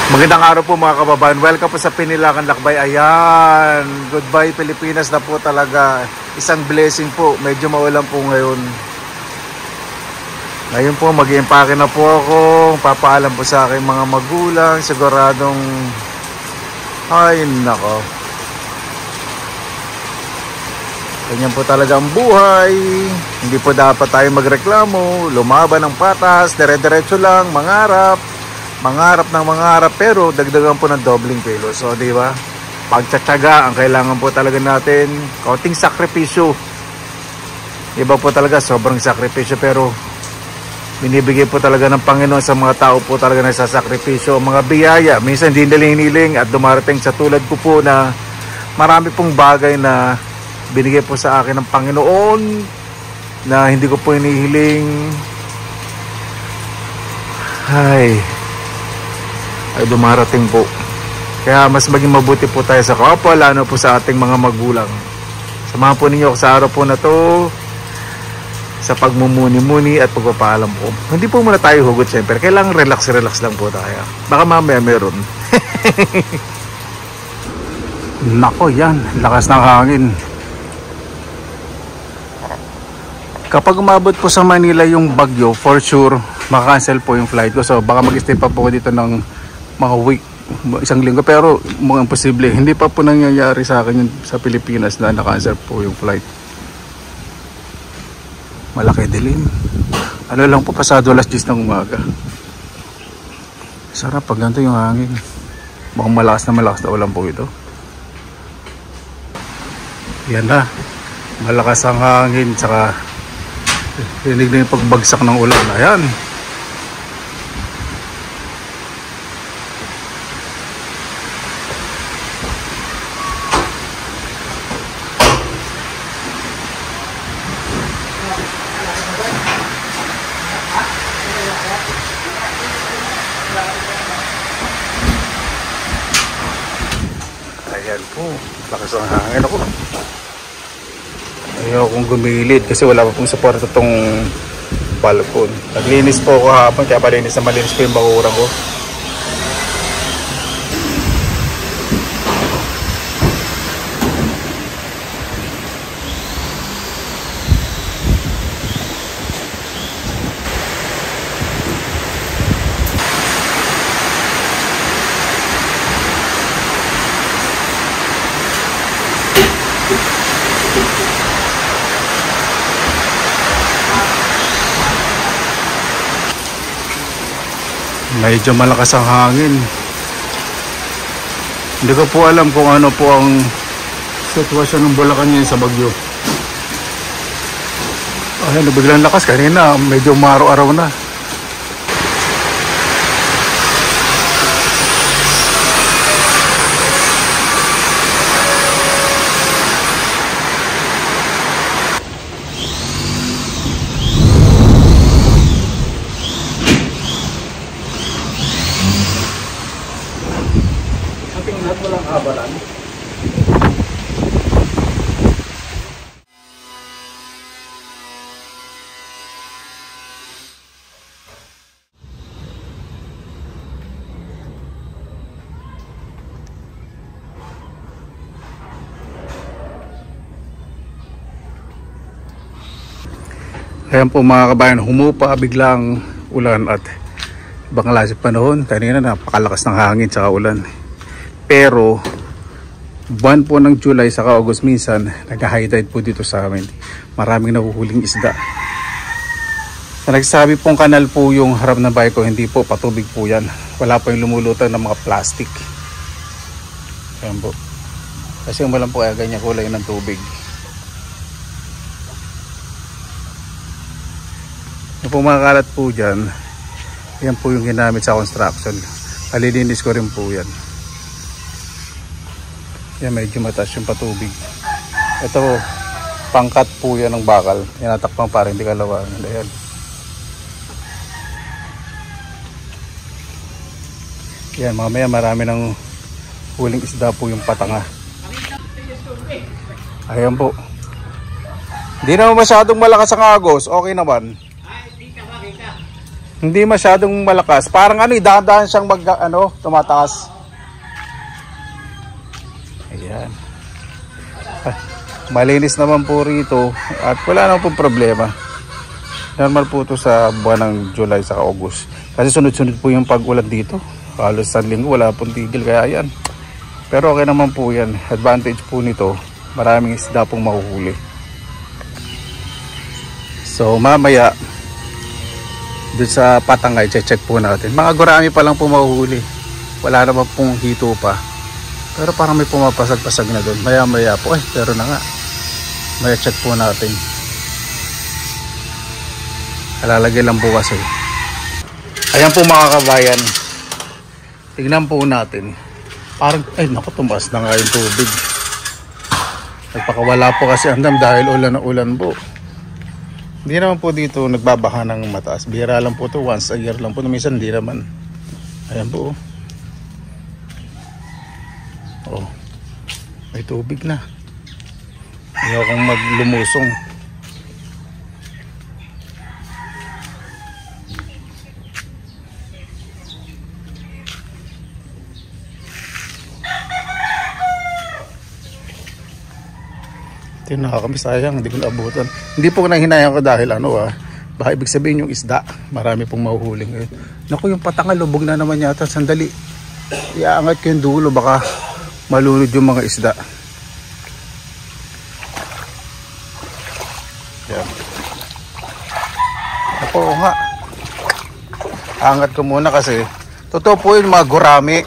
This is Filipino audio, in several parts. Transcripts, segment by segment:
Magandang araw po mga kababayan. Welcome po sa Pinilakan Lakbay. Ayan, goodbye Pilipinas na po talaga. Isang blessing po. Medyo maulan po ngayon. Ngayon po mag-iimpake na po ako. Papaalam po sa aking mga magulang. Siguradong ay nako, ganyan po talaga ang buhay. Hindi po dapat tayo magreklamo. Lumaban ng patas. Dire-diretso lang. Mangarap ng mangarap, pero dagdagan po ng dobling kilo. So, di ba? Pagtsatsaga ang kailangan po talaga natin. Kaunting sakripisyo. Iba po talaga, sobrang sakripisyo, pero binibigay po talaga ng Panginoon sa mga tao po talaga na sasakripisyo. Mga biyaya, minsan hindi nila hiniling at dumarating sa tulad ko po na marami pong bagay na binigay po sa akin ng Panginoon na hindi ko po hinihiling. Ay dumarating po. Kaya mas maging mabuti po tayo sa kapwa, lalo po sa ating mga magulang. Samahan po ninyo ako sa araw po na to sa pagmumuni-muni at pagpapaalam po. Hindi po muna tayo hugot siyempre. Kailangan relax lang po tayo. Baka mamaya meron. Nako yan, lakas ng hangin. Kapag umabot po sa Manila yung bagyo, for sure maka-cancel po yung flight ko. So baka mag-stay pa po dito ng mga week, isang linggo, pero mukhang posible. Hindi pa po nangyayari sa akin yun sa Pilipinas na naka-cancel po yung flight. Malaki dilim. Ano lang po, pasado alas 10 ng umaga. Sarap pag ganito yung hangin. Mukhang malakas na ulan po ito. Yan na, malakas ang hangin, tsaka rinig na yung pagbagsak ng ulan. Ayan. Ayan po, lakas ang hangin ako. Ayaw kong gumilid kasi wala pa pong support itong balkon. Naglinis po ako hapon, kaya malinis po yung bakurang ko. Medyo malakas ang hangin. Hindi ko po alam kung ano po ang sitwasyon ng Bulacan ngayon sa bagyo. Ayan, biglang lakas. Kanina medyo maraw-araw na. Walang kabalan. Ayan po mga kabayan, humupa biglang ulan at ibang klase panahon. Kanina napakalakas ng hangin sa ulan. Pero buwan po ng July sa August minsan nag-high tide po dito sa amin. Maraming nahuhuling isda. Sa nagsabi pong kanal po yung harap ng bahay ko, hindi po, patubig po yan. Wala po yung lumulutang ng mga plastic. Ayan po. Kasi walang po kaya ganyan kulay ng tubig. Yung po mga kalat po dyan, yan po yung ginamit sa construction. Kalilinis ko rin po yan. Yan, medyo mataas yung patubig. Ito, pangkat po yan ng bakal. Yanatakpang para hindi kalawangan. Ayan. Yan, mamaya marami ng huling isda po yung patanga. Ayan po. Hindi naman masyadong malakas ang agos. Okay naman. Hindi masyadong malakas. Parang ano, dahan-dahan siyang tumataas. Ayan. Malinis naman po rito at wala naman po problema. Normal po ito sa buwan ng July sa August. Kasi sunod-sunod po yung pag-ulan dito. Halos sa linggo wala pong tigil, kaya yan. Pero okay naman po yan. Advantage po nito, maraming isda pong mahuhuli. So mamaya doon sa Patangay, check po natin. Mga gurami pa lang po mahuhuli. Wala naman pong hito pa. Pero parang may pumapasag-pasag na doon. Maya-maya po. Pero na nga. Maya check po natin. Alalagay lang po kasi. Ayan po mga kabayan. Tignan po natin. Parang, naku, tumaas na nga yung tubig. Nagpakawala po kasi ang dam dahil ulan na ulan po. Hindi naman po dito nagbabaha ng mataas. Bihira lang po ito. Once a year lang po. Minsan hindi naman. Ayan po. Oh. May tubig na. Ayaw kong maglumusong. Ito yung nakakami, sayang, hindi ko naabutan. Hindi po nahinayang ko dahil baka ibig sabihin yung isda, marami pong mahuhuli ngayon. Naku, yung Patangay, lubog na naman yata. Sandali, iaangat ko yung dulo, baka malunod yung mga isda. Yan. Ako nga, angat ko muna kasi totoo po yung mga gurami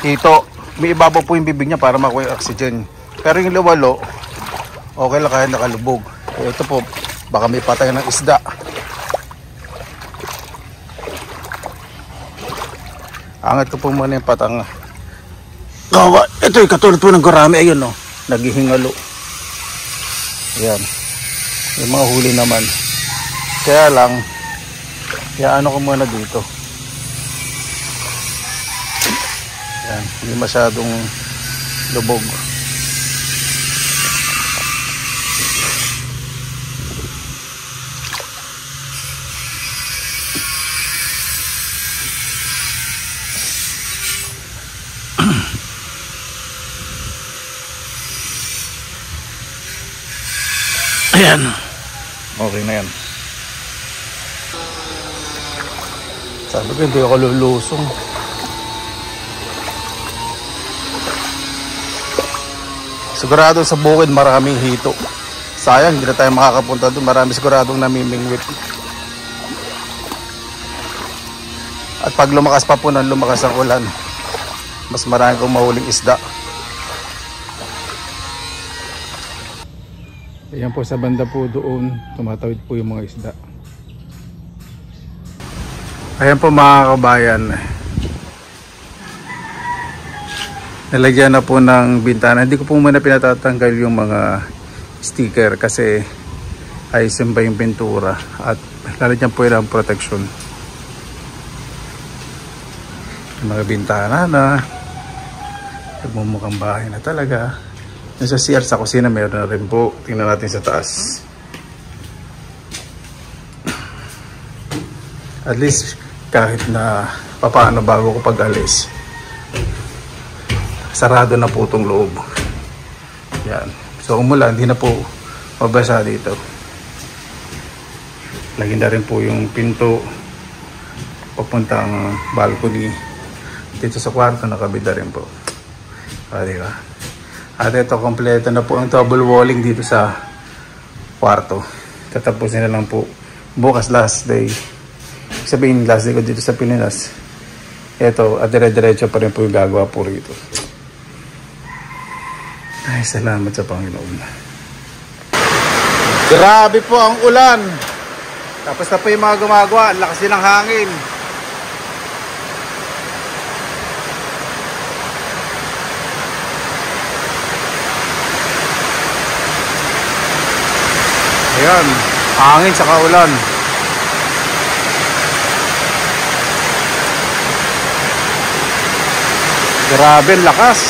dito, may ibabaw po yung bibig niya para makuha yung oxygen. Pero yung luwalo, okay lang kahit nakalubog. Ito po, baka may patay ng isda. Angat ko po muna yung Patangay. Ito yung katulad po ng gurami. Ayun naghihingalo. Ayan. Yung mga huli naman. Kaya lang, ko muna dito. Ayan. Hindi masyadong lubog. Ayan. Okay na yan. Sabi ko hindi ako lulusong. Sigurado sa bukid maraming hito. Sayang hindi na tayo makakapunta doon. Marami siguradong namimingwit. At pag lumakas pa po ng lumakas ang ulan, mas marami kong mahuling isda. Ayan po sa banda po doon, tumatawid po yung mga isda. Ayan po mga kabayan. Nalagyan na po ng bintana. Hindi ko po muna pinatatanggal yung mga sticker kasi ayusin pa yung pintura. At lalagyan po yun ang protection. Yung mga bintana na nagmumukhang bahay na talaga. Yung sa CR sa kusina meron na rin po. Tingnan natin sa taas. At least kahit na papaano bago ko pag-alis, sarado na po itong loob. Yan. So umulan, hindi na po mabasa dito. Lagyan na rin po yung pinto papuntang balcony. Dito sa kwarto nakabida rin po. Diba? At ito, kompleto na po ang double walling dito sa kwarto. Tatapusin na lang po bukas, last day. Sabihin last day ko dito sa Pilipinas. Ito, at dire-diretso pa rin po yung gagawa po rito. Ay, salamat sa Panginoon. Grabe po ang ulan. Tapos na po yung mga gumagawa. Ang lakas din ng hangin. Ayan, hangin sa kaulan. Grabe, lakas.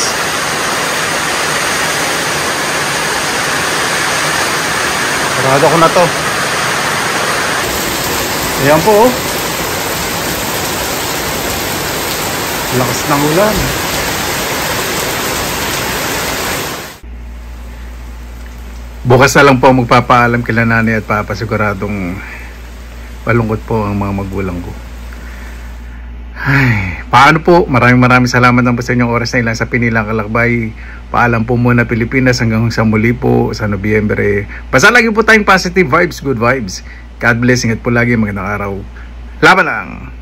Sarado ko na to. Ayan po. Lakas ng ulan. Bukas na lang po magpapaalam kila nanay at papa, siguradong palungkot po ang mga magulang ko. Ay, paano po? Maraming salamat po sa inyong oras na ilan sa Pinilang Kalakbay. Paalam po muna Pilipinas, hanggang sa muli po sa Nobyembre. Basta lagi po tayong positive vibes, good vibes. God bless, ingat po lagi, magandang araw. Laban lang!